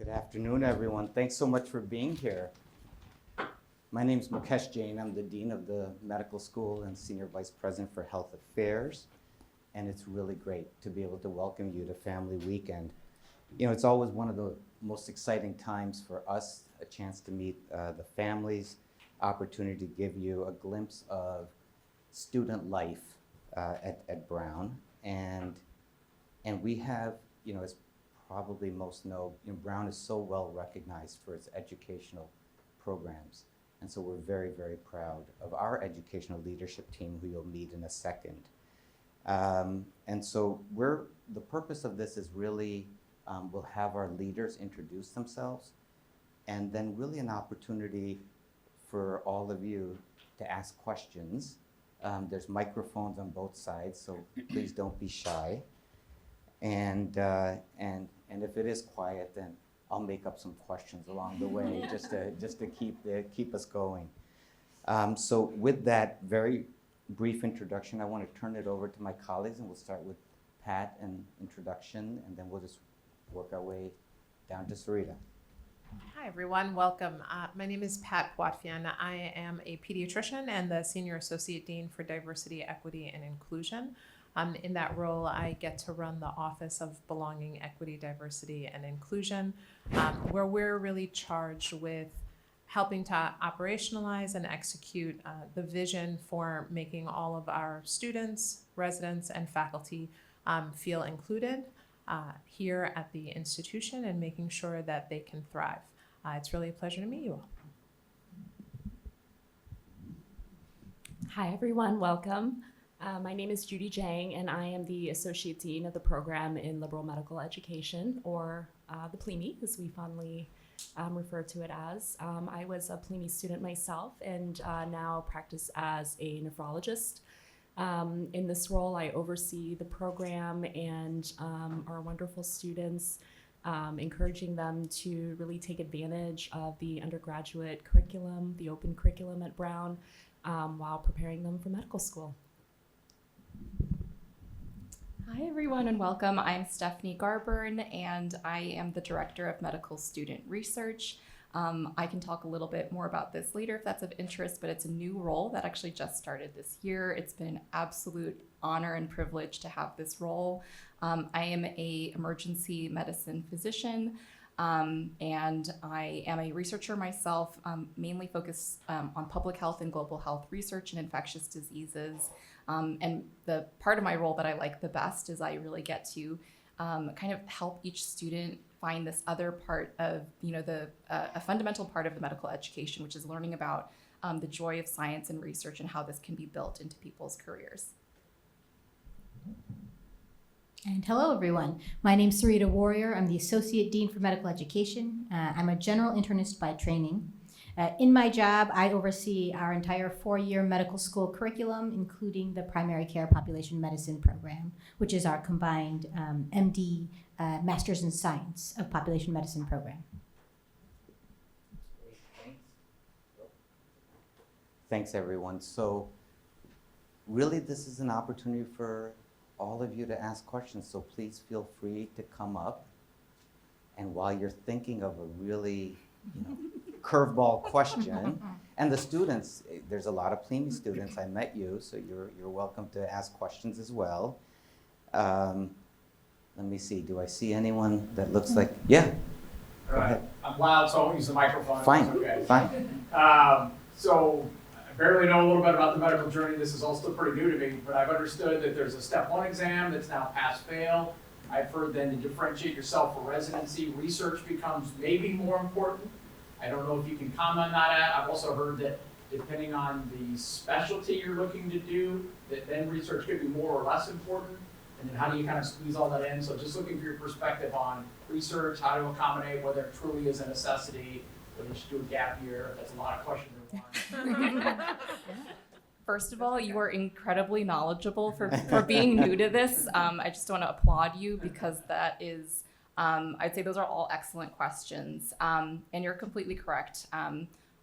Good afternoon, everyone. Thanks so much for being here. My name is Mukesh Jain. I'm the Dean of the Medical School and Senior Vice President for Health Affairs. And it's really great to be able to welcome you to Family Weekend. You know, it's always one of the most exciting times for us, a chance to meet the families, opportunity to give you a glimpse of student life at Brown. And we have, you know, as probably most know, Brown is so well recognized for its educational programs. And so we're very, very proud of our educational leadership team, who you'll meet in a second. And so the purpose of this is really, we'll have our leaders introduce themselves, and then really an opportunity for all of you to ask questions. There's microphones on both sides, so please don't be shy. And if it is quiet, then I'll make up some questions along the way just to keep us going. So with that very brief introduction, I want to turn it over to my colleagues, and we'll start with Pat and introduction, and then we'll just work our way down to Sarita. Hi, everyone. Welcome. My name is Pat Poitevien. I am a pediatrician and the Senior Associate Dean for Diversity, Equity, and Inclusion. In that role, I get to run the Office of Belonging, Equity, Diversity, and Inclusion, where we're really charged with helping to operationalize and execute the vision for making all of our students, residents, and faculty feel included here at the institution, and making sure that they can thrive. It's really a pleasure to meet you all. Hi, everyone. Welcome. My name is Judy Jang, and I am the Associate Dean of the Program in Liberal Medical Education, or the PLME, as we fondly refer to it as. I was a PLME student myself, and now practice as a nephrologist. In this role, I oversee the program and our wonderful students, encouraging them to really take advantage of the undergraduate curriculum, the open curriculum at Brown, while preparing them for medical school. Hi, everyone, and welcome. I'm Chow Garbern, and I am the Director of Medical Student Research. I can talk a little bit more about this later if that's of interest, but it's a new role that actually just started this year. It's been an absolute honor and privilege to have this role. I am an emergency medicine physician, and I am a researcher myself, mainly focused on public health and global health research and infectious diseases. And the part of my role that I like the best is I really get to kind of help each student find this other part of, a fundamental part of the medical education, which is learning about the joy of science and research and how this can be built into people's careers. And hello, everyone. My name is Sarita Warrior. I'm the Associate Dean for Medical Education. I'm a general internist by training. In my job, I oversee our entire four-year medical school curriculum, including the primary care population medicine program, which is our combined MD, Master's in Science of Population Medicine program. Thanks, everyone. So really, this is an opportunity for all of you to ask questions, so please feel free to come up. And while you're thinking of a really, curveball question, and the students, there's a lot of PLME students, I met you, so you're welcome to ask questions as well. Let me see, do I see anyone that looks like, yeah? All right, I'm loud, so I won't use the microphone. Fine, Okay. fine. So I barely know a little bit about the medical journey. This is all still pretty new to me, but I've understood that there's a step 1 exam that's now pass-fail. I've heard then to differentiate yourself for residency, research becomes maybe more important. I don't know if you can comment on that. I've also heard that depending on the specialty you're looking to do, that then research could be more or less important. And then how do you kind of squeeze all that in? So just looking for your perspective on research, how to accommodate, whether it truly is a necessity, whether you should do a gap year. That's a lot of questions in one. First of all, you are incredibly knowledgeable for being new to this. I just want to applaud you because that is, I'd say those are all excellent questions. And you're completely correct.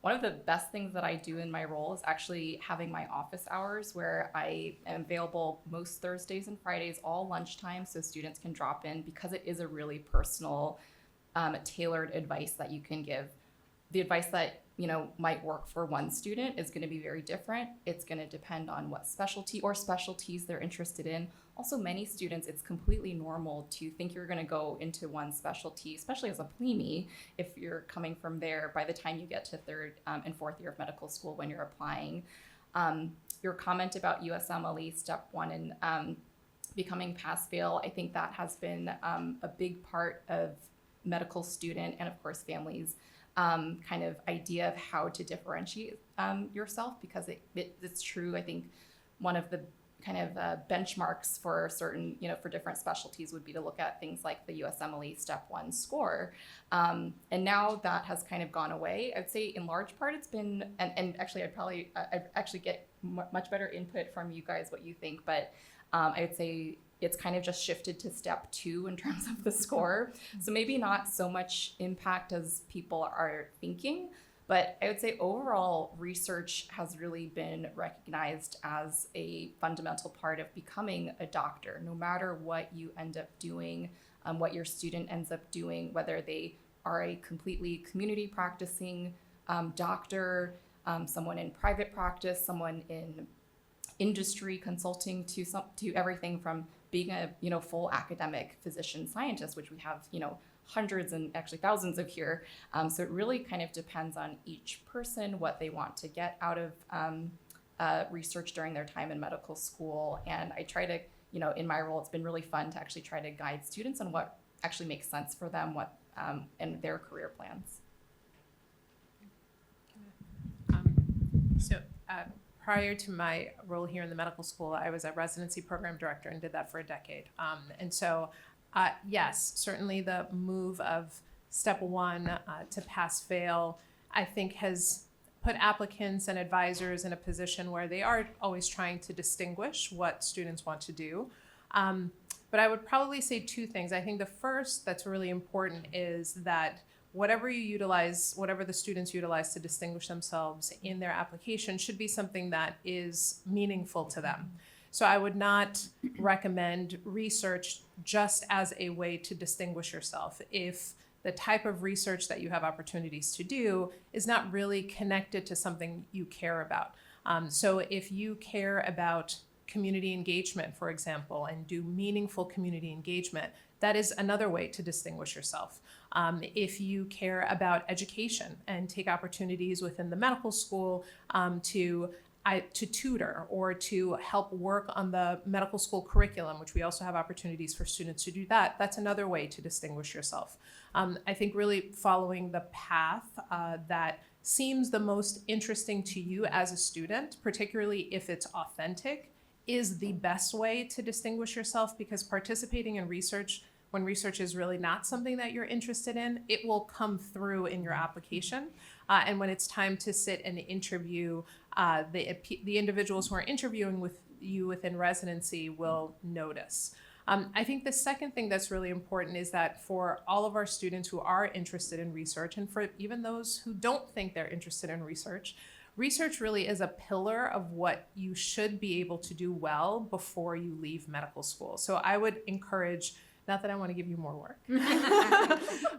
One of the best things that I do in my role is actually having my office hours where I am available most Thursdays and Fridays, all lunchtime, so students can drop in because it is a really personal tailored advice that you can give. The advice that might work for one student is going to be very different. It's going to depend on what specialty or specialties they're interested in. Also, many students, it's completely normal to think you're going to go into one specialty, especially as a PLME, if you're coming from there by the time you get to third and fourth year of medical school when you're applying. Your comment about USMLE Step 1 and becoming pass-fail, I think that has been a big part of medical student and of course families kind of idea of how to differentiate yourself, because it's true. I think one of the kind of benchmarks for certain, for different specialties would be to look at things like the USMLE Step 1 score. And now that has kind of gone away. I'd say in large part it's been, and actually I'd actually get much better input from you guys what you think, but I would say it's kind of just shifted to Step 2 in terms of the score. So maybe not so much impact as people are thinking, but I would say overall research has really been recognized as a fundamental part of becoming a doctor, no matter what you end up doing, what your student ends up doing, whether they are a completely community practicing doctor, someone in private practice, someone in industry consulting, to everything from being a full academic physician scientist, which we have hundreds and actually thousands of here. So it really kind of depends on each person, what they want to get out of research during their time in medical school. And I try to, in my role, it's been really fun to actually try to guide students on what actually makes sense for them, and their career plans. Prior to my role here in the medical school, I was a residency program director and did that for a decade. And so, yes, certainly the move of Step 1 to pass-fail, I think has put applicants and advisors in a position where they are always trying to distinguish what students want to do. But I would probably say two things. I think the first that's really important is that whatever the students utilize to distinguish themselves in their application should be something that is meaningful to them. So I would not recommend research just as a way to distinguish yourself if the type of research that you have opportunities to do is not really connected to something you care about. So if you care about community engagement, for example, and do meaningful community engagement, that is another way to distinguish yourself. If you care about education and take opportunities within the medical school to tutor or to help work on the medical school curriculum, which we also have opportunities for students to do that, that's another way to distinguish yourself. I think really following the path that seems the most interesting to you as a student, particularly if it's authentic, is the best way to distinguish yourself, because participating in research, when research is really not something that you're interested in, it will come through in your application. And when it's time to sit and interview, the individuals who are interviewing with you within residency will notice. I think the second thing that's really important is that for all of our students who are interested in research, and for even those who don't think they're interested in research, research really is a pillar of what you should be able to do well before you leave medical school. So I would encourage, not that I want to give you more work,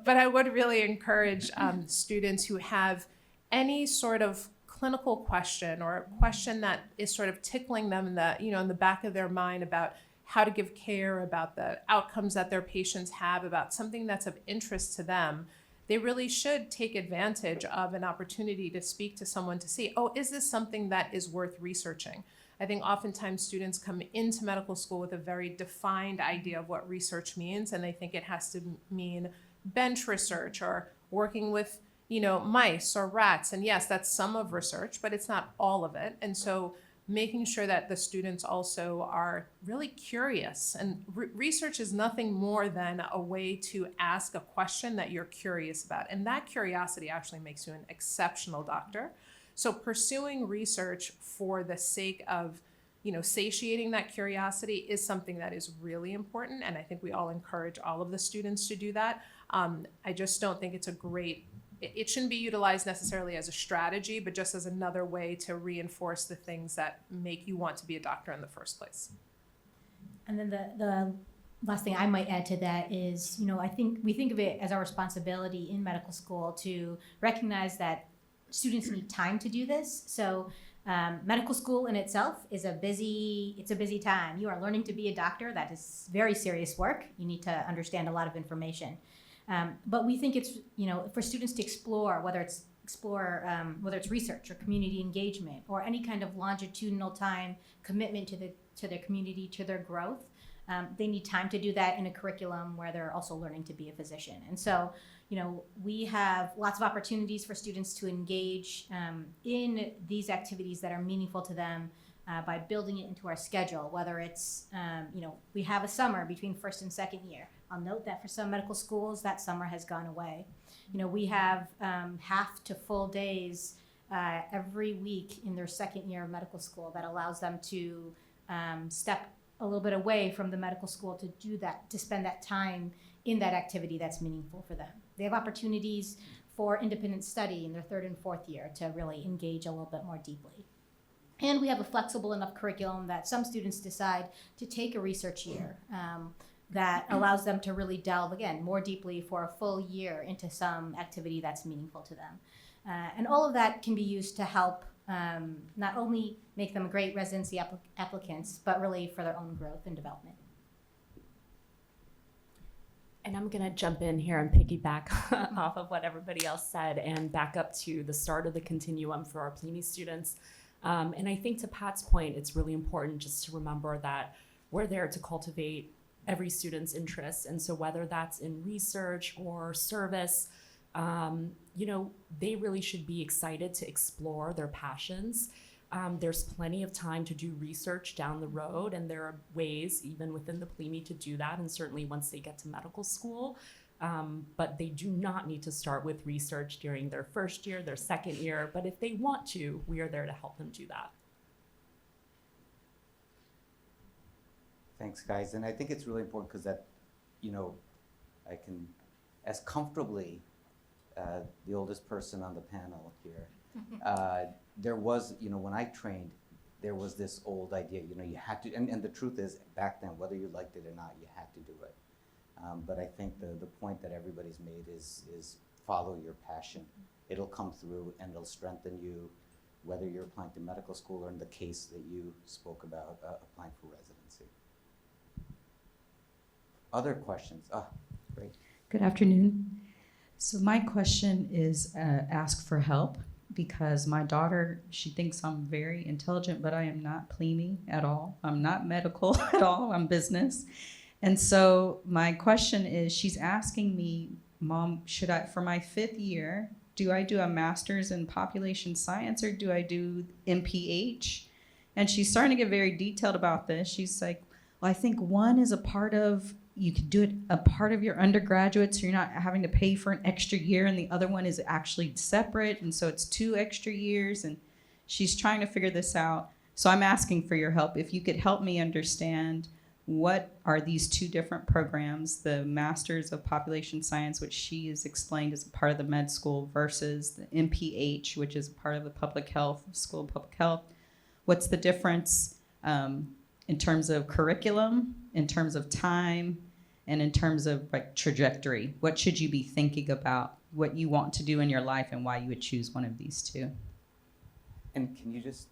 but I would really encourage students who have any sort of clinical question or a question that is sort of tickling them in the back of their mind about how to give care, about the outcomes that their patients have, about something that's of interest to them. They really should take advantage of an opportunity to speak to someone to see, oh, is this something that is worth researching? I think oftentimes students come into medical school with a very defined idea of what research means, and they think it has to mean bench research or working with, mice or rats. And yes, that's some of research, but it's not all of it. And so making sure that the students also are really curious. And research is nothing more than a way to ask a question that you're curious about. And that curiosity actually makes you an exceptional doctor. So pursuing research for the sake of, satiating that curiosity is something that is really important. And I think we all encourage all of the students to do that. I just don't think it shouldn't be utilized necessarily as a strategy, but just as another way to reinforce the things that make you want to be a doctor in the first place. And then the last thing I might add to that is, I think we think of it as our responsibility in medical school to recognize that students need time to do this. So medical school in itself is a busy time. You are learning to be a doctor. That is very serious work. You need to understand a lot of information. But we think it's, for students to explore, whether it's research or community engagement or any kind of longitudinal time commitment to their community, to their growth. They need time to do that in a curriculum where they're also learning to be a physician. And so, we have lots of opportunities for students to engage in these activities that are meaningful to them by building it into our schedule, whether it's, we have a summer between first and second year. I'll note that for some medical schools, that summer has gone away. We have half to full days every week in their second year of medical school that allows them to step a little bit away from the medical school to do that, to spend that time in that activity that's meaningful for them. They have opportunities for independent study in their third and fourth year to really engage a little bit more deeply. And we have a flexible enough curriculum that some students decide to take a research year that allows them to really delve, again, more deeply for a full year into some activity that's meaningful to them. And all of that can be used to help not only make them great residency applicants, but really for their own growth and development. And I'm going to jump in here and piggyback off of what everybody else said and back up to the start of the continuum for our PLME students. And I think to Pat's point, it's really important just to remember that we're there to cultivate every student's interests. And so whether that's in research or service, they really should be excited to explore their passions. There's plenty of time to do research down the road, and there are ways even within the PLME to do that, and certainly once they get to medical school. But they do not need to start with research during their first year, their second year, but if they want to, we are there to help them do that. Thanks, guys. And I think it's really important because that, I can, as comfortably, the oldest person on the panel here, there was, when I trained, there was this old idea, you had to, and the truth is, back then, whether you liked it or not, you had to do it. But I think the point that everybody's made is follow your passion. It'll come through and it'll strengthen you, whether you're applying to medical school or in the case that you spoke about, applying for residency. Other questions? Great. Good afternoon. So my question is ask for help, because my daughter, she thinks I'm very intelligent, but I am not PLME at all. I'm not medical at all. I'm business. And so my question is, she's asking me, Mom, should I, for my 5th year, do I do a master's in population science or do I do MPH? And she's starting to get very detailed about this. She's like, well, I think one is a part of, you could do it a part of your undergraduate, so you're not having to pay for an extra year, and the other one is actually separate, and so it's 2 extra years, and she's trying to figure this out. So I'm asking for your help. If you could help me understand, what are these 2 different programs, the Masters of Population Science, which she has explained as a part of the med school, versus the MPH, which is a part of the public health, School of Public Health. What's the difference in terms of curriculum, in terms of time, and in terms of trajectory? What should you be thinking about, what you want to do in your life, and why you would choose one of these 2? And can you just,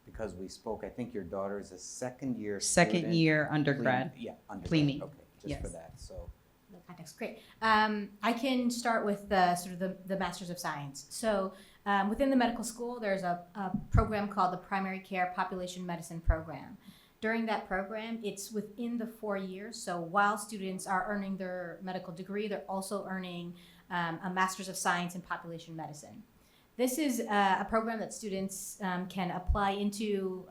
because we spoke, I think your daughter is a second year Second year undergrad. Yeah, undergrad. PLME. Okay, just Yes. for that. So No context, great. I can start with the Masters of Science. So within the medical school, there's a program called the Primary Care Population Medicine Program. During that program, it's within the 4 years. So while students are earning their medical degree, they're also earning a Master's of Science in Population Medicine. This is a program that students can apply into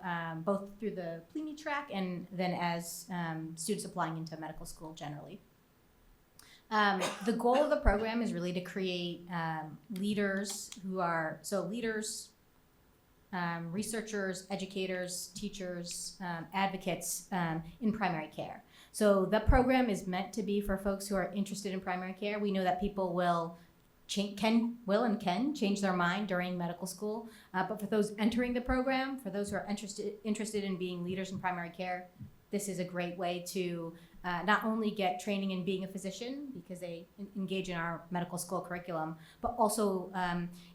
both through the PLME track and then as students applying into medical school generally. The goal of the program is really to create leaders who are, researchers, educators, teachers, advocates in primary care. So the program is meant to be for folks who are interested in primary care. We know that people will and can change their mind during medical school, but for those entering the program, for those who are interested in being leaders in primary care, this is a great way to not only get training in being a physician because they engage in our medical school curriculum, but also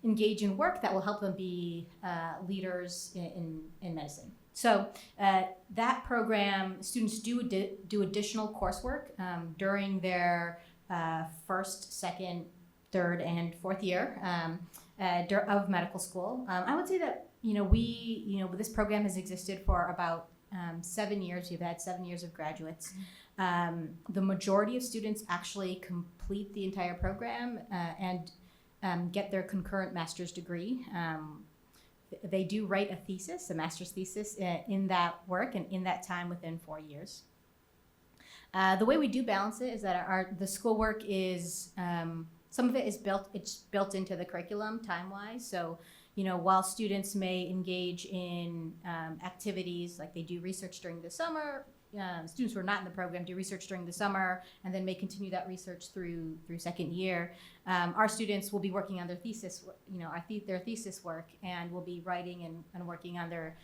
engage in work that will help them be leaders in medicine. So that program, students do additional coursework during their first, second, third, and fourth year of medical school. I would say that this program has existed for about 7 years. We've had 7 years of graduates. The majority of students actually complete the entire program and get their concurrent master's degree. They do write a thesis, a master's thesis in that work and in that time within 4 years. The way we do balance it is that the schoolwork is, some of it is built into the curriculum time-wise. So, while students may engage in activities like they do research during the summer, students who are not in the program do research during the summer and then may continue that research through second year. Our students will be working on their thesis, their thesis work, and will be writing and working on their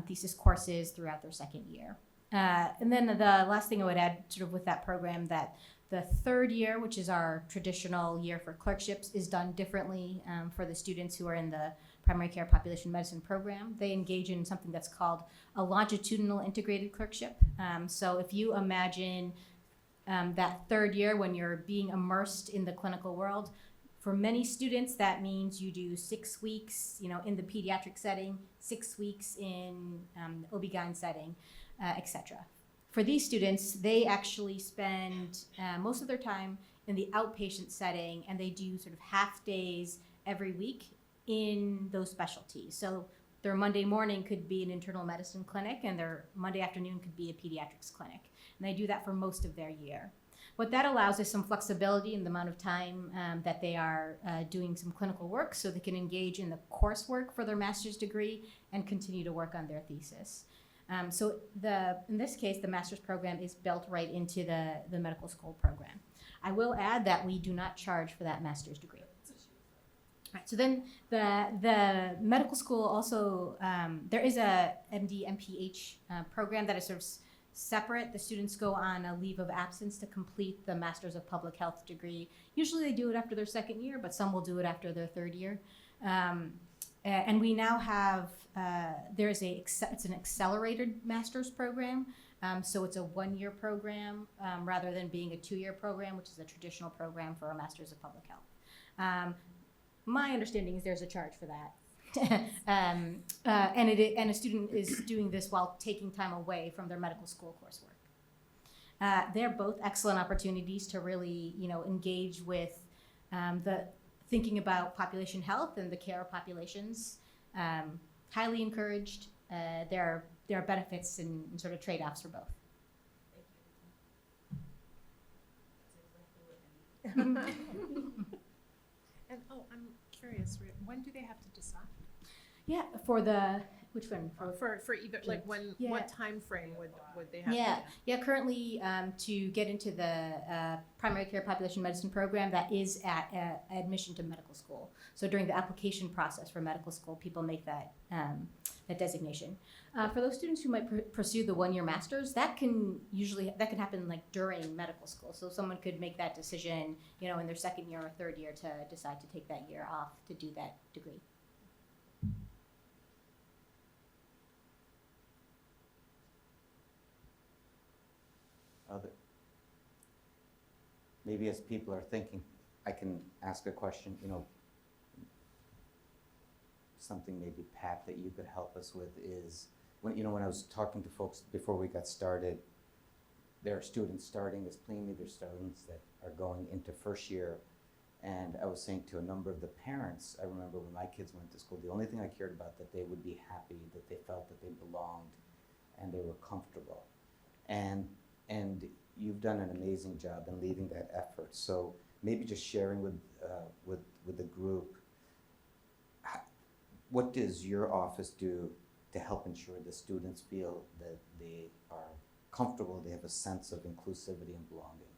thesis courses throughout their second year. And then the last thing I would add sort of with that program, that the third year, which is our traditional year for clerkships, is done differently for the students who are in the primary care population medicine program. They engage in something that's called a longitudinal integrated clerkship. So if you imagine that third year when you're being immersed in the clinical world, for many students, that means you do 6 weeks, in the pediatric setting, 6 weeks in the OB-GYN setting, etc. For these students, they actually spend most of their time in the outpatient setting, and they do sort of half days every week in those specialties. So their Monday morning could be an internal medicine clinic, and their Monday afternoon could be a pediatrics clinic. And they do that for most of their year. What that allows is some flexibility in the amount of time that they are doing some clinical work, so they can engage in the coursework for their master's degree and continue to work on their thesis. So in this case, the master's program is built right into the medical school program. I will add that we do not charge for that master's degree. Right, so then the medical school also, there is a MD, MPH program that is sort of separate. The students go on a leave of absence to complete the Master's of Public Health degree. Usually they do it after their second year, but some will do it after their third year. And we now have, it's an accelerated master's program. So it's a 1-year program rather than being a 2-year program, which is a traditional program for a Master's of Public Health. My understanding is there's a charge for that. And a student is doing this while taking time away from their medical school coursework. They're both excellent opportunities to really, engage with the thinking about population health and the care of populations. Highly encouraged. There are benefits and sort of trade-offs for both. And I'm curious, when do they have to decide? Yeah, which one? For either, like what time frame would they have? Yeah. Currently, to get into the primary care population medicine program, that is at admission to medical school. So during the application process for medical school, people make that designation. For those students who might pursue the 1-year master's, that can happen like during medical school. So someone could make that decision, in their second year or third year to decide to take that year off to do that degree. Maybe as people are thinking, I can ask a question, something maybe, Pat, that you could help us with is, when I was talking to folks before we got started, there are students starting as PLME, there's students that are going into first year, and I was saying to a number of the parents, I remember when my kids went to school, the only thing I cared about, that they would be happy, that they felt that they belonged, and they were comfortable. And you've done an amazing job in leading that effort. So maybe just sharing with the group, what does your office do to help ensure the students feel that they are comfortable, they have a sense of inclusivity and belonging?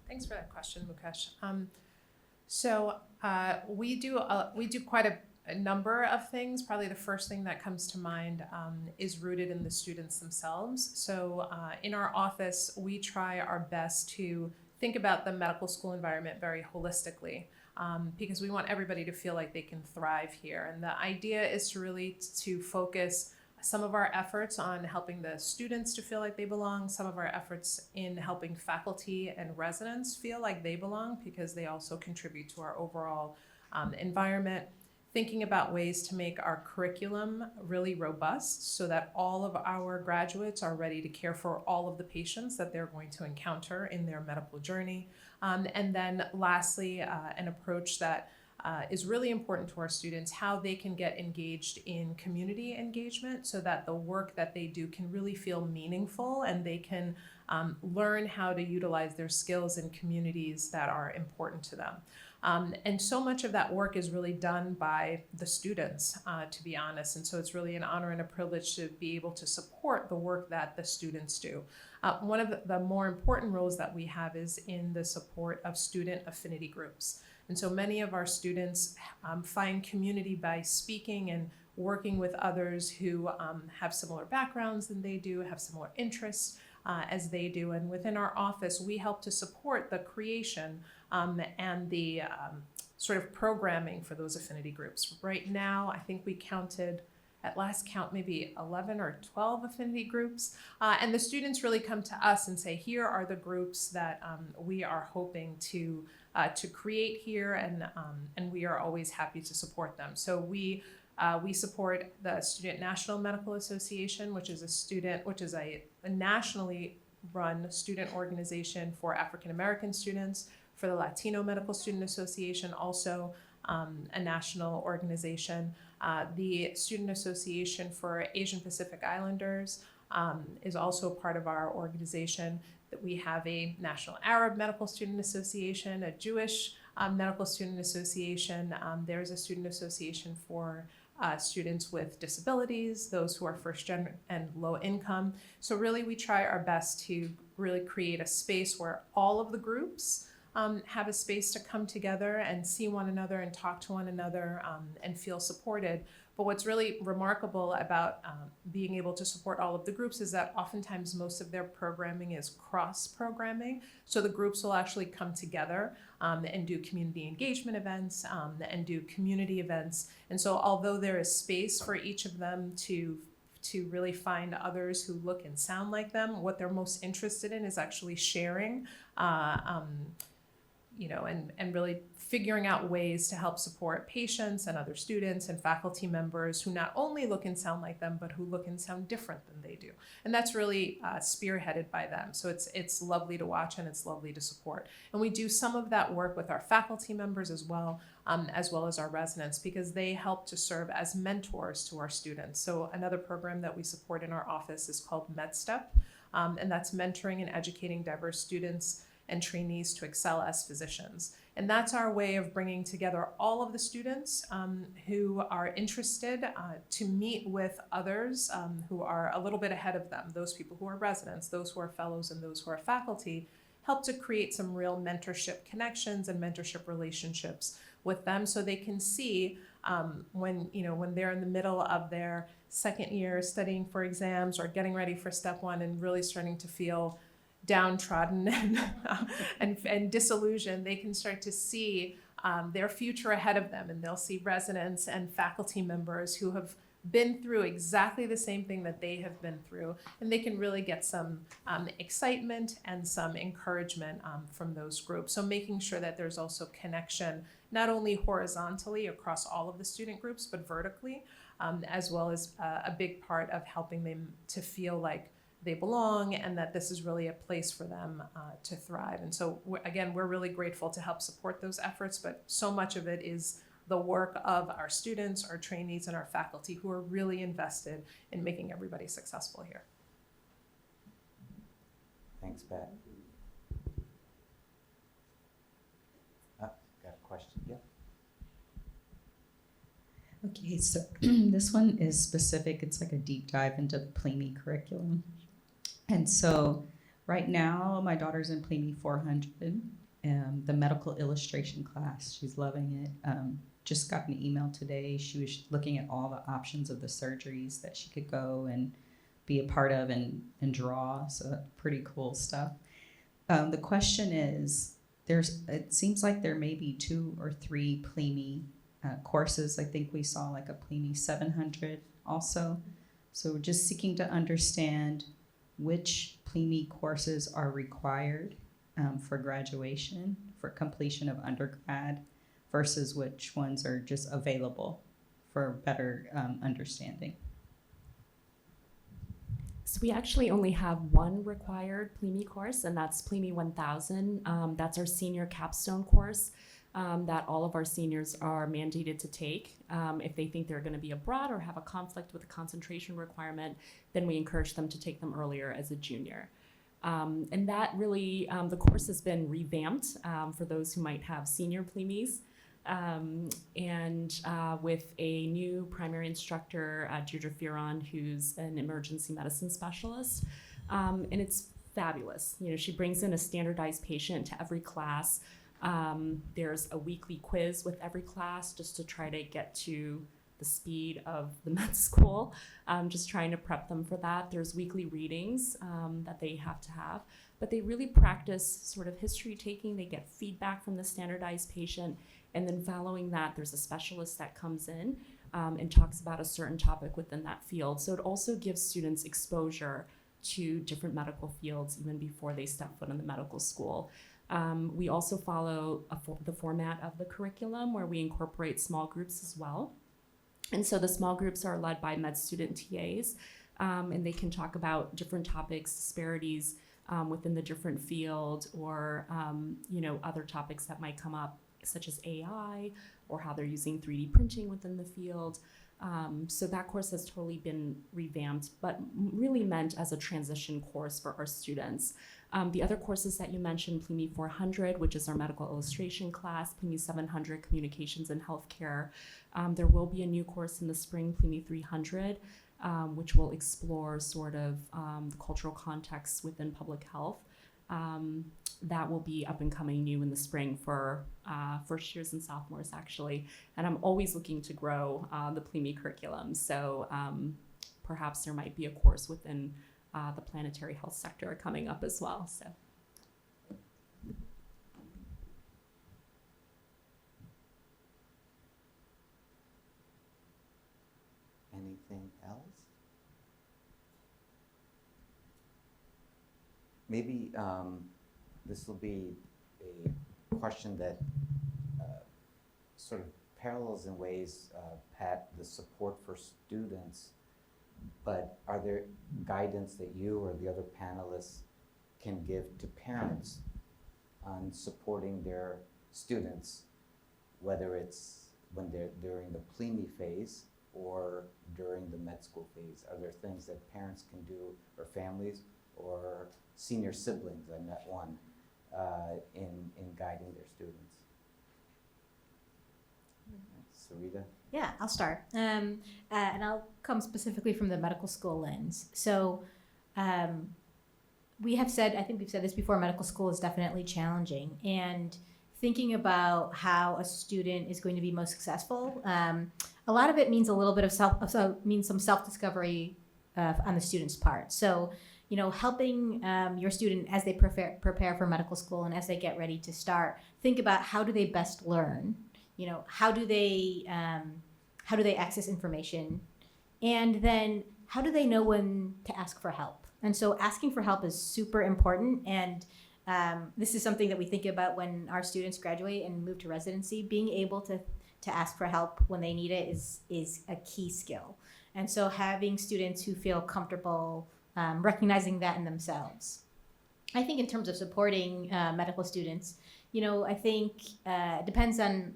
Thanks for that question, Mukesh. So we do quite a number of things. Probably the first thing that comes to mind is rooted in the students themselves. So in our office, we try our best to think about the medical school environment very holistically, because we want everybody to feel like they can thrive here. And the idea is to really to focus some of our efforts on helping the students to feel like they belong, some of our efforts in helping faculty and residents feel like they belong, because they also contribute to our overall environment. Thinking about ways to make our curriculum really robust so that all of our graduates are ready to care for all of the patients that they're going to encounter in their medical journey. And then lastly, an approach that is really important to our students, how they can get engaged in community engagement so that the work that they do can really feel meaningful, and they can learn how to utilize their skills in communities that are important to them. And so much of that work is really done by the students, to be honest. And so it's really an honor and a privilege to be able to support the work that the students do. One of the more important roles that we have is in the support of student affinity groups. And so many of our students find community by speaking and working with others who have similar backgrounds than they do, have similar interests as they do. And within our office, we help to support the creation and the sort of programming for those affinity groups. Right now, I think we counted, at last count, maybe 11 or 12 affinity groups. And the students really come to us and say, here are the groups that we are hoping to create here, and we are always happy to support them. So we support the Student National Medical Association, which is a nationally run student organization for African American students, for the Latino Medical Student Association, also a national organization. The Student Association for Asian Pacific Islanders is also part of our organization. That we have a National Arab Medical Student Association, a Jewish Medical Student Association. There's a student association for students with disabilities, those who are first gen and low income. So really we try our best to really create a space where all of the groups have a space to come together and see one another and talk to one another and feel supported. But what's really remarkable about being able to support all of the groups is that oftentimes most of their programming is cross-programming. So the groups will actually come together and do community engagement events and do community events. And so although there is space for each of them to really find others who look and sound like them, what they're most interested in is actually sharing and really figuring out ways to help support patients and other students and faculty members who not only look and sound like them, but who look and sound different than they do. And that's really spearheaded by them. So it's lovely to watch and it's lovely to support. And we do some of that work with our faculty members as well as our residents, because they help to serve as mentors to our students. So another program that we support in our office is called MedStep, and that's mentoring and educating diverse students and trainees to excel as physicians. And that's our way of bringing together all of the students who are interested to meet with others who are a little bit ahead of them, those people who are residents, those who are fellows, and those who are faculty, help to create some real mentorship connections and mentorship relationships with them, so they can see when they're in the middle of their second year studying for exams or getting ready for step one and really starting to feel downtrodden and disillusioned, they can start to see their future ahead of them, and they'll see residents and faculty members who have been through exactly the same thing that they have been through, and they can really get some excitement and some encouragement from those groups. So making sure that there's also connection, not only horizontally across all of the student groups, but vertically, as well as a big part of helping them to feel like they belong and that this is really a place for them to thrive. And so we're really grateful to help support those efforts, but so much of it is the work of our students, our trainees, and our faculty who are really invested in making everybody successful here. Thanks, Pat. Got a question? Yeah. Okay, so this one is specific. It's like a deep dive into the PLME curriculum. And so right now, my daughter's in PLME 400, the medical illustration class. She's loving it. Just got an email today. She was looking at all the options of the surgeries that she could go and be a part of and draw. So pretty cool stuff. The question is, it seems like there may be 2 or 3 PLME courses. I think we saw like a PLME 700 also. So we're just seeking to understand which PLME courses are required for graduation, for completion of undergrad, versus which ones are just available for better understanding. So we actually only have one required PLME course, and that's PLME 1000. That's our senior capstone course that all of our seniors are mandated to take. If they think they're going to be abroad or have a conflict with a concentration requirement, then we encourage them to take them earlier as a junior. And that really, the course has been revamped for those who might have senior PLMEs. With a new primary instructor, Deirdre Fearon, who's an emergency medicine specialist. And it's fabulous. You know, she brings in a standardized patient to every class. There's a weekly quiz with every class just to try to get to the speed of the med school, just trying to prep them for that. There's weekly readings that they have to have, but they really practice sort of history taking. They get feedback from the standardized patient, and then following that, there's a specialist that comes in and talks about a certain topic within that field. So it also gives students exposure to different medical fields even before they step foot in the medical school. We also follow the format of the curriculum where we incorporate small groups as well. And so the small groups are led by med student TAs, and they can talk about different topics, disparities within the different field, or other topics that might come up, such as AI, or how they're using 3D printing within the field. So that course has totally been revamped, but really meant as a transition course for our students. The other courses that you mentioned, PLME 400, which is our medical illustration class, PLME 700, communications and healthcare. There will be a new course in the spring, PLME 300, which will explore sort of the cultural context within public health. That will be up and coming new in the spring for first years and sophomores, actually. And I'm always looking to grow the PLME curriculum. So perhaps there might be a course within the planetary health sector coming up as well. So. Anything else? Maybe this will be a question that sort of parallels in ways, Pat, the support for students, but are there guidance that you or the other panelists can give to parents on supporting their students, whether it's when they're during the PLME phase or during the med school phase? Are there things that parents can do, or families, or senior siblings, I met one, in guiding their students? Sarita? Yeah, I'll start. And I'll come specifically from the medical school lens. So we have said, I think we've said this before, medical school is definitely challenging. And thinking about how a student is going to be most successful, a lot of it means a little bit of some self-discovery on the student's part. So, you know, helping your student as they prepare for medical school and as they get ready to start, think about how do they best learn. You know, how do they access information, and then how do they know when to ask for help? And so asking for help is super important, and this is something that we think about when our students graduate and move to residency. Being able to ask for help when they need it is a key skill. And so having students who feel comfortable recognizing that in themselves. I think in terms of supporting medical students, you know, I think it depends on,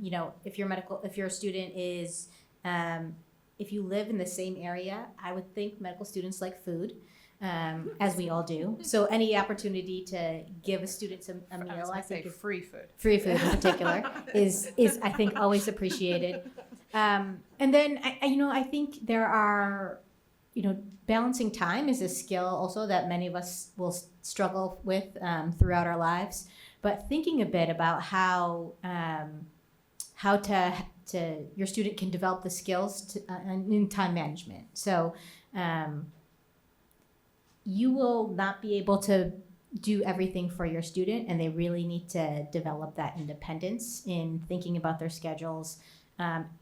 you know, if your student is, if you live in the same area, I would think medical students like food, as we all do. So any opportunity to give a student a meal, I think free food. Free food in particular is I think always appreciated. And then I think there are, you know, balancing time is a skill also that many of us will struggle with throughout our lives. but thinking a bit about how your student can develop the skills in time management. So you will not be able to do everything for your student, and they really need to develop that independence in thinking about their schedules,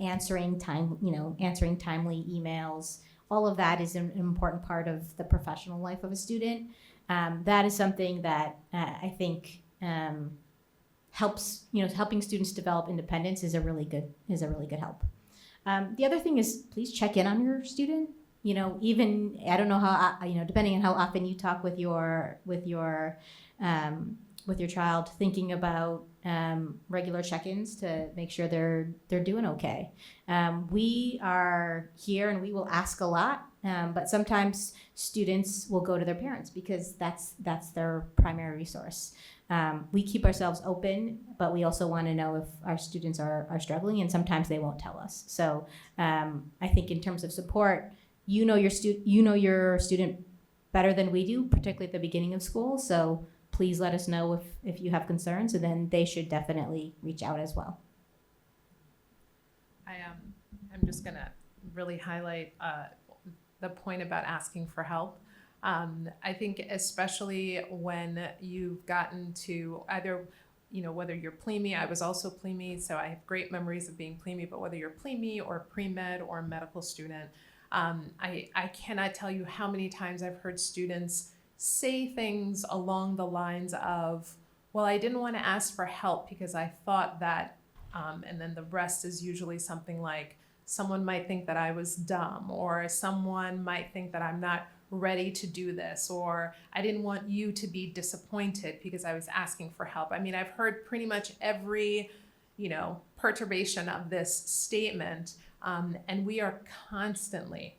answering timely emails. All of that is an important part of the professional life of a student. That is something that I think helping students develop independence is a really good help. The other thing is, please check in on your student. Even I don't know how depending on how often you talk with your child, thinking about regular check-ins to make sure they're doing okay. We are here and we will ask a lot, but sometimes students will go to their parents because that's their primary resource. We keep ourselves open, but we also want to know if our students are struggling, and sometimes they won't tell us. So I think in terms of support, you know your student better than we do, particularly at the beginning of school. So please let us know if you have concerns, and then they should definitely reach out as well. I'm just gonna really highlight the point about asking for help. I think especially when you've gotten to either, whether you're PLME, I was also PLME, so I have great memories of being PLME, but whether you're PLME or pre-med or medical student, I cannot tell you how many times I've heard students say things along the lines of, well, I didn't want to ask for help because I thought that, and then the rest is usually something like, someone might think that I was dumb, or someone might think that I'm not ready to do this, or I didn't want you to be disappointed because I was asking for help. I mean, I've heard pretty much every, perturbation of this statement, and we are constantly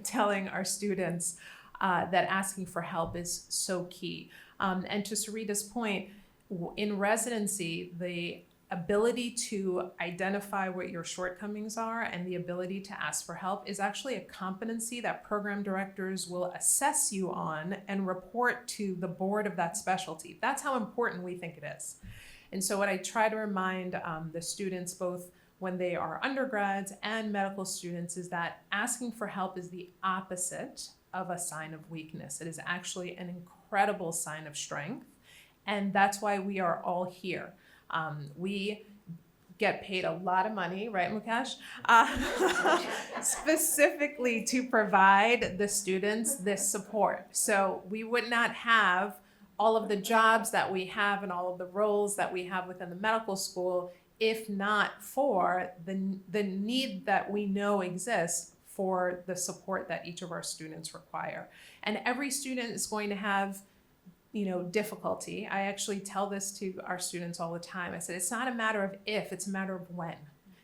telling our students that asking for help is so key. And to Sarita's point, in residency, the ability to identify what your shortcomings are and the ability to ask for help is actually a competency that program directors will assess you on and report to the board of that specialty. That's how important we think it is. And so what I try to remind the students, both when they are undergrads and medical students, is that asking for help is the opposite of a sign of weakness. It is actually an incredible sign of strength. And that's why we are all here. We get paid a lot of money, right, Mukesh? Specifically to provide the students this support. So we would not have all of the jobs that we have and all of the roles that we have within the medical school if not for the need that we know exists for the support that each of our students require. And every student is going to have difficulty. I actually tell this to our students all the time. I said, it's not a matter of if, it's a matter of when.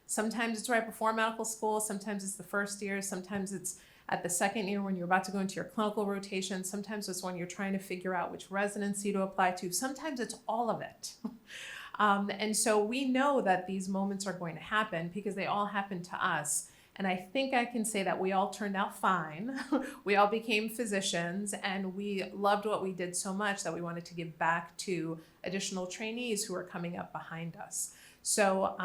Sometimes it's right before medical school, sometimes it's the first year, sometimes it's at the second year when you're about to go into your clinical rotation, sometimes it's when you're trying to figure out which residency to apply to, sometimes it's all of it. And so we know that these moments are going to happen because they all happen to us. And I think I can say that we all turned out fine. We all became physicians, and we loved what we did so much that we wanted to give back to additional trainees who are coming up behind us. So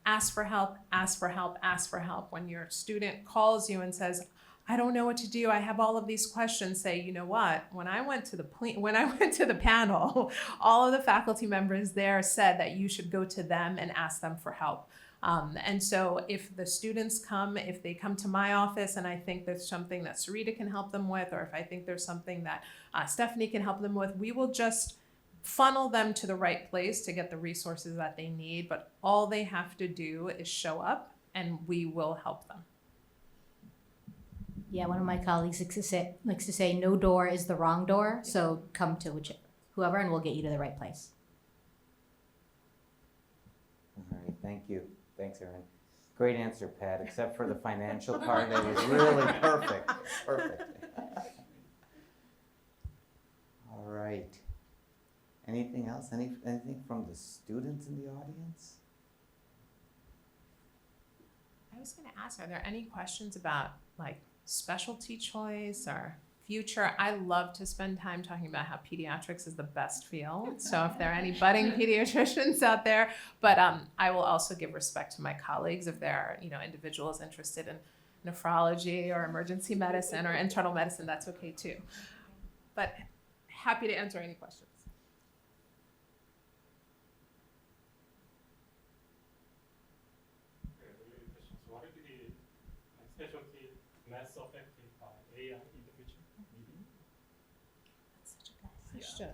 ask for help, ask for help, ask for help. When your student calls you and says, I don't know what to do, I have all of these questions, say, you know what, when I went to the panel, all of the faculty members there said that you should go to them and ask them for help. And so if the students come, if they come to my office and I think there's something that Sarita can help them with, or if I think there's something that Stephanie can help them with, we will just funnel them to the right place to get the resources that they need. But all they have to do is show up and we will help them. Yeah, one of my colleagues likes to say no door is the wrong door. So come to whoever and we'll get you to the right place. All right, thank you. Thanks, Erin. Great answer, Pat, except for the financial part. That was really perfect. Perfect. All right. Anything else? Anything from the students in the audience? I was going to ask, are there any questions about like specialty choice or future, I love to spend time talking about how pediatrics is the best field. So if there are any budding pediatricians out there, but I will also give respect to my colleagues if there are, individuals interested in nephrology or emergency medicine or internal medicine, that's okay too. But happy to answer any questions. What will be the specialty less affected by AI in the future? That's such a good question.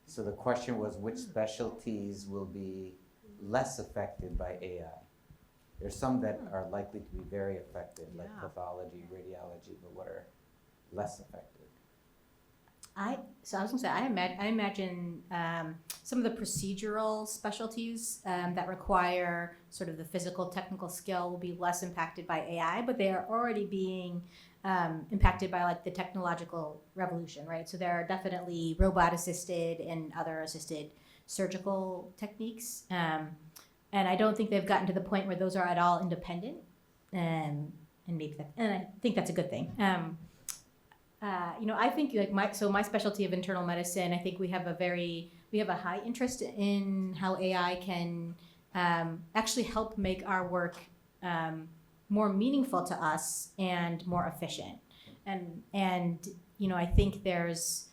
So the question was, which specialties will be less affected by AI? There's some that are likely to be very affected, like Yeah. pathology, radiology, but what are less affected? So I was gonna say, I imagine some of the procedural specialties that require sort of the physical technical skill will be less impacted by AI, but they are already being impacted by like the technological revolution, right? So there are definitely robot assisted and other assisted surgical techniques. And I don't think they've gotten to the point where those are at all independent. And I think that's a good thing. I think like my specialty of internal medicine, I think we have a high interest in how AI can actually help make our work more meaningful to us and more efficient. And I think there's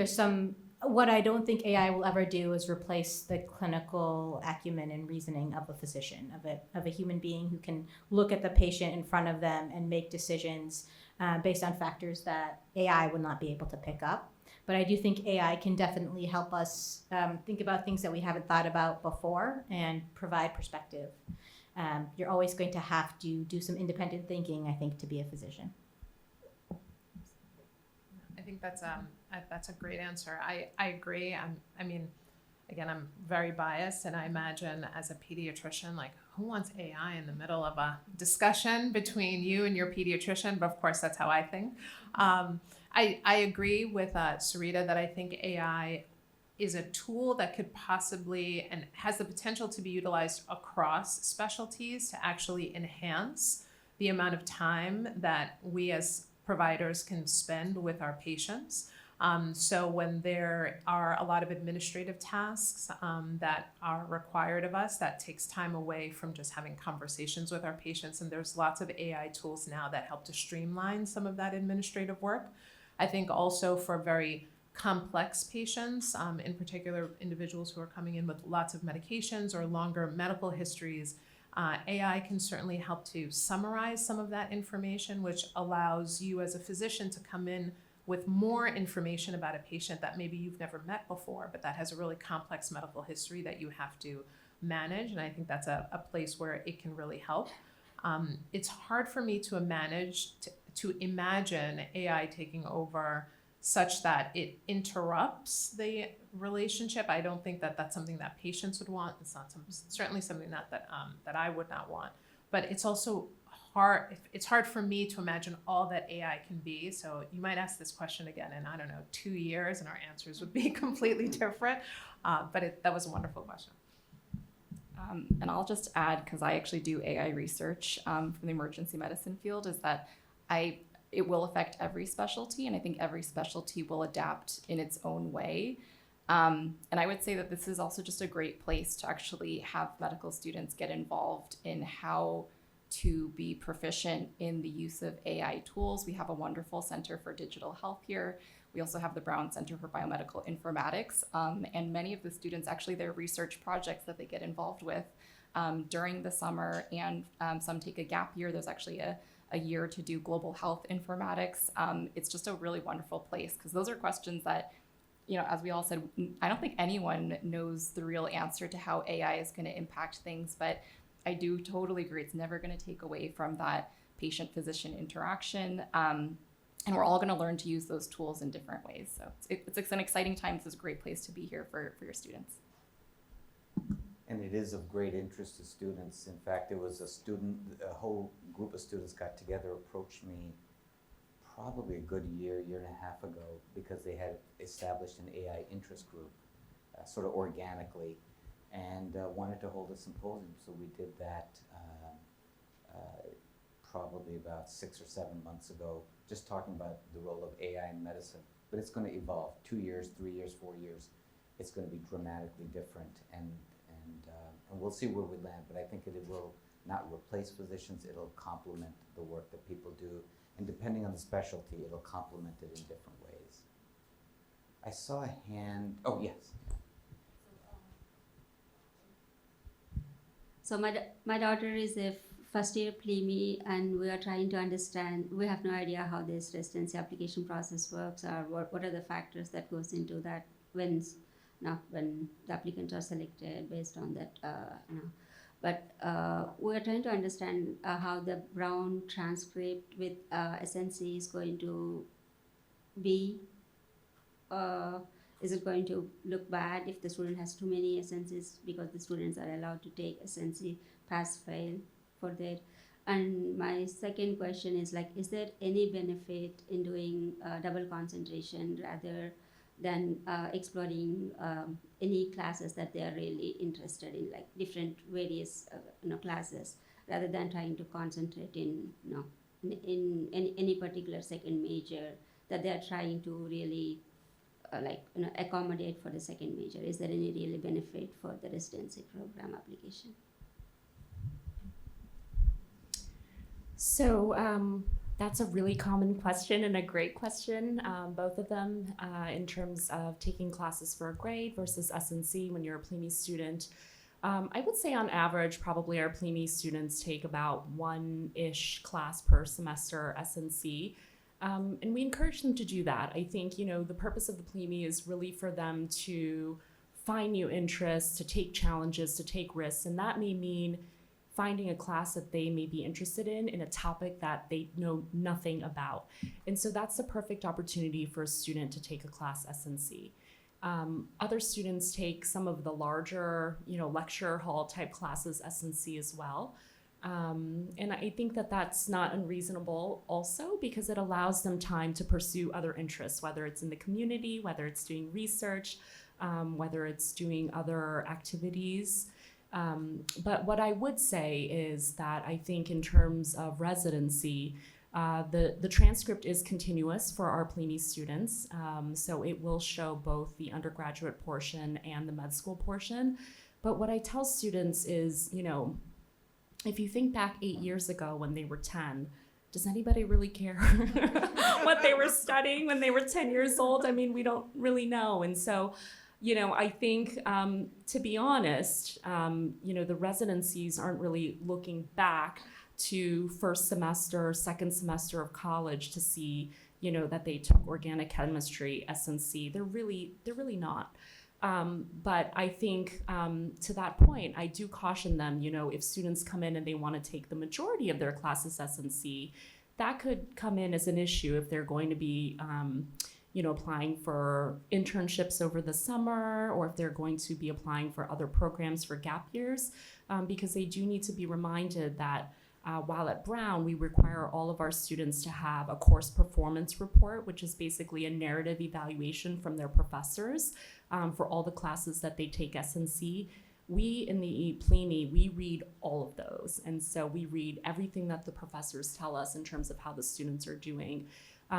some. What I don't think AI will ever do is replace the clinical acumen and reasoning of a physician, of a human being who can look at the patient in front of them and make decisions based on factors that AI would not be able to pick up. But I do think AI can definitely help us think about things that we haven't thought about before and provide perspective. You're always going to have to do some independent thinking, I think, to be a physician. I think that's a great answer. I agree. Again, I'm very biased, and I imagine as a pediatrician, like, who wants AI in the middle of a discussion between you and your pediatrician? But of course, that's how I think. I agree with Sarita that I think AI is a tool that could possibly and has the potential to be utilized across specialties to actually enhance the amount of time that we as providers can spend with our patients. So when there are a lot of administrative tasks that are required of us, that takes time away from just having conversations with our patients. And there's lots of AI tools now that help to streamline some of that administrative work. I think also for very complex patients, in particular individuals who are coming in with lots of medications or longer medical histories, AI can certainly help to summarize some of that information, which allows you as a physician to come in with more information about a patient that maybe you've never met before, but that has a really complex medical history that you have to manage. And I think that's a place where it can really help. It's hard for me to imagine AI taking over such that it interrupts the relationship. I don't think that that's something that patients would want. It's not certainly something that I would not want. But it's also hard. It's hard for me to imagine all that AI can be. So you might ask this question again in, I don't know, 2 years, and our answers would be completely different. But that was a wonderful question. And I'll just add, because I actually do AI research from the emergency medicine field, is that it will affect every specialty, and I think every specialty will adapt in its own way. And I would say that this is also just a great place to actually have medical students get involved in how to be proficient in the use of AI tools. We have a wonderful Center for Digital Health here. We also have the Brown Center for Biomedical Informatics. And many of the students, actually their research projects that they get involved with during the summer, and some take a gap year. There's actually a year to do global health informatics. It's just a really wonderful place, because those are questions that, as we all said, I don't think anyone knows the real answer to how AI is going to impact things, but I do totally agree. It's never going to take away from that patient-physician interaction. And we're all going to learn to use those tools in different ways. So it's an exciting time. This is a great place to be here for your students. And it is of great interest to students. In fact, it was a whole group of students got together, approached me probably a good year and a half ago, because they had established an AI interest group sort of organically, and wanted to hold a symposium. So we did that probably about 6 or 7 months ago, just talking about the role of AI in medicine. But it's going to evolve. 2 years, 3 years, 4 years. It's going to be dramatically different, and we'll see where we land. But I think it will not replace physicians. It'll complement the work that people do, and depending on the specialty, it'll complement it in different ways. I saw a hand. Oh, yes. So my daughter is a first year PLME, and we are trying to understand. We have no idea how this residency application process works, or what are the factors that goes into that when the applicants are selected based on that. But we are trying to understand how the Brown transcript with SNC is going to be. Is it going to look bad if the student has too many SNCs, because the students are allowed to take SNC pass-fail for that? And my second question is, like, is there any benefit in doing double concentration rather than exploring any classes that they are really interested in, like different various classes, rather than trying to concentrate in any particular second major that they are trying to really accommodate for the second major? Is there any really benefit for the residency program application? So that's a really common question and a great question, both of them, in terms of taking classes for a grade versus SNC when you're a PLME student. I would say on average, probably our PLME students take about one-ish class per semester SNC. And we encourage them to do that. I think, the purpose of the PLME is really for them to find new interests, to take challenges, to take risks, and that may mean finding a class that they may be interested in a topic that they know nothing about. And so that's the perfect opportunity for a student to take a class SNC. Other students take some of the larger, lecture hall type classes SNC as well. And I think that that's not unreasonable also, because it allows them time to pursue other interests, whether it's in the community, whether it's doing research, whether it's doing other activities. But what I would say is that I think in terms of residency, the transcript is continuous for our PLME students. So it will show both the undergraduate portion and the med school portion. But what I tell students is, if you think back 8 years ago when they were 10, does anybody really care what they were studying when they were 10 years old? I mean, we don't really know. And so, I think, to be honest, the residencies aren't really looking back to first semester, second semester of college to see, that they took organic chemistry, SNC. They're really not. But I think to that point, I do caution them, if students come in and they want to take the majority of their classes SNC, that could come in as an issue if they're going to be, applying for internships over the summer, or if they're going to be applying for other programs for gap years, because they do need to be reminded that while at Brown, we require all of our students to have a course performance report, which is basically a narrative evaluation from their professors for all the classes that they take SNC. We in the PLME, we read all of those. And so we read everything that the professors tell us in terms of how the students are doing.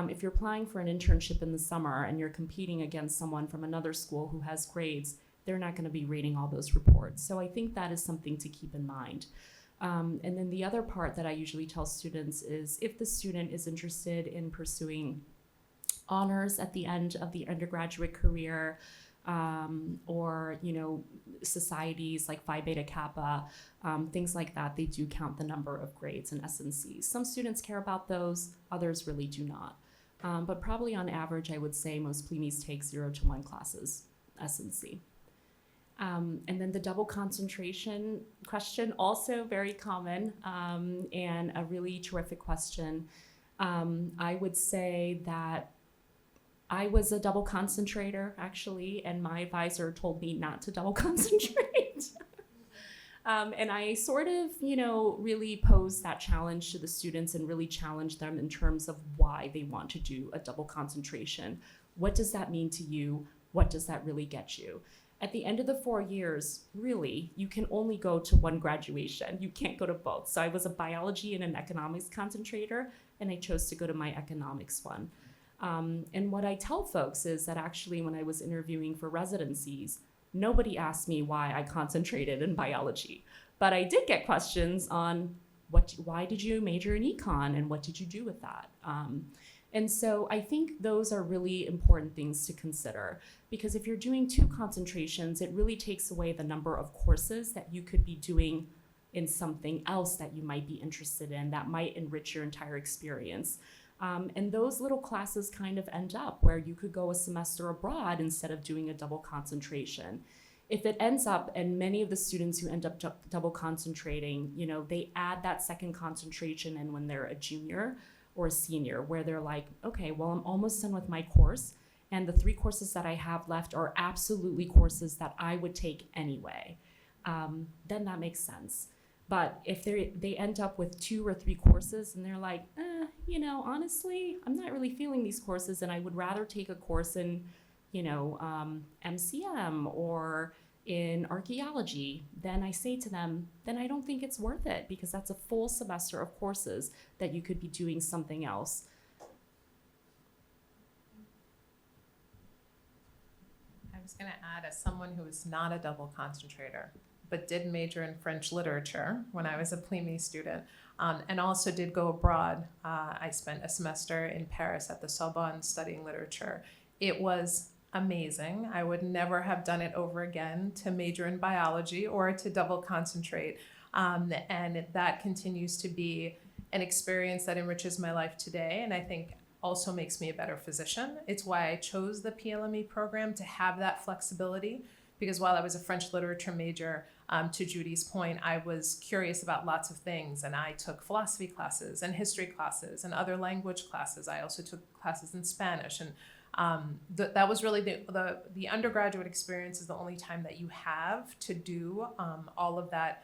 If you're applying for an internship in the summer and you're competing against someone from another school who has grades, they're not going to be reading all those reports. So I think that is something to keep in mind. And then the other part that I usually tell students is if the student is interested in pursuing honors at the end of the undergraduate career, or, societies like Phi Beta Kappa, things like that, they do count the number of grades in SNCs. Some students care about those, others really do not. But probably on average, I would say most PLMEs take 0 to 1 classes SNC. And then the double concentration question, also very common, and a really terrific question. I would say that I was a double concentrator, actually, and my advisor told me not to double concentrate. And I sort of, really posed that challenge to the students and really challenged them in terms of why they want to do a double concentration. What does that mean to you? What does that really get you? At the end of the 4 years, really, you can only go to one graduation. You can't go to both. So I was a biology and an economics concentrator, and I chose to go to my economics one. And what I tell folks is that actually when I was interviewing for residencies, nobody asked me why I concentrated in biology. But I did get questions on why did you major in econ and what did you do with that? And so I think those are really important things to consider, because if you're doing 2 concentrations, it really takes away the number of courses that you could be doing in something else that you might be interested in that might enrich your entire experience. And those little classes kind of end up where you could go a semester abroad instead of doing a double concentration. If it ends up, and many of the students who end up double concentrating, you know, they add that second concentration in when they're a junior or a senior, where they're like, okay, well, I'm almost done with my course, and the 3 courses that I have left are absolutely courses that I would take anyway. Then that makes sense. But if they end up with 2 or 3 courses and they're like, you know, honestly, I'm not really feeling these courses, and I would rather take a course in, you know, MCM or in archaeology, then I say to them, then I don't think it's worth it, because that's a full semester of courses that you could be doing something else. I was going to add, as someone who is not a double concentrator, but did major in French literature when I was a PLME student, and also did go abroad. I spent a semester in Paris at the Sorbonne studying literature. It was amazing. I would never have done it over again to major in biology or to double concentrate. And that continues to be an experience that enriches my life today, and I think also makes me a better physician. It's why I chose the PLME program, to have that flexibility, because while I was a French literature major, to Judy's point, I was curious about lots of things, and I took philosophy classes and history classes and other language classes. I also took classes in Spanish, and that was really the undergraduate experience is the only time that you have to do all of that,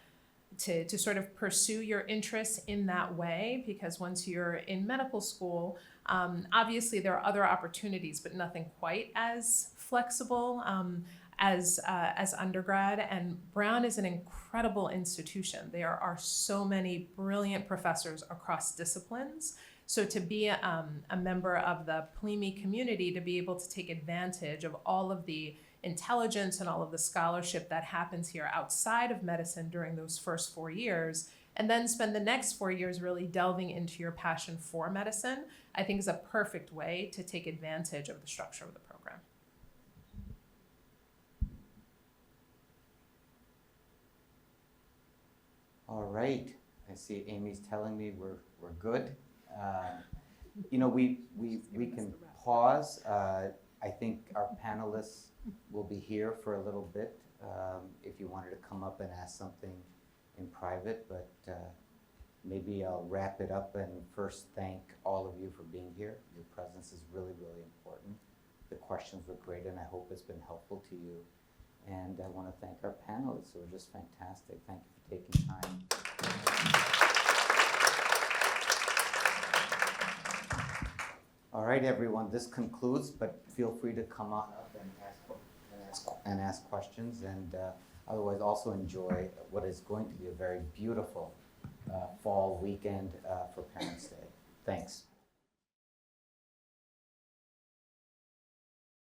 to sort of pursue your interests in that way, because once you're in medical school, obviously there are other opportunities, but nothing quite as flexible as undergrad. And Brown is an incredible institution. There are so many brilliant professors across disciplines. So to be a member of the PLME community, to be able to take advantage of all of the intelligence and all of the scholarship that happens here outside of medicine during those first 4 years, and then spend the next 4 years really delving into your passion for medicine, I think is a perfect way to take advantage of the structure of the program. All right, I see Amy's telling me we're good. You know, we can pause. I think our panelists will be here for a little bit if you wanted to come up and ask something in private, but maybe I'll wrap it up and first thank all of you for being here. Your presence is really, really important. The questions were great, and I hope it's been helpful to you. And I want to thank our panelists who are just fantastic. Thank you for taking time. All right, everyone, this concludes, but feel free to come on up and ask questions, and otherwise also enjoy what is going to be a very beautiful fall weekend for Parents' Day. Thanks.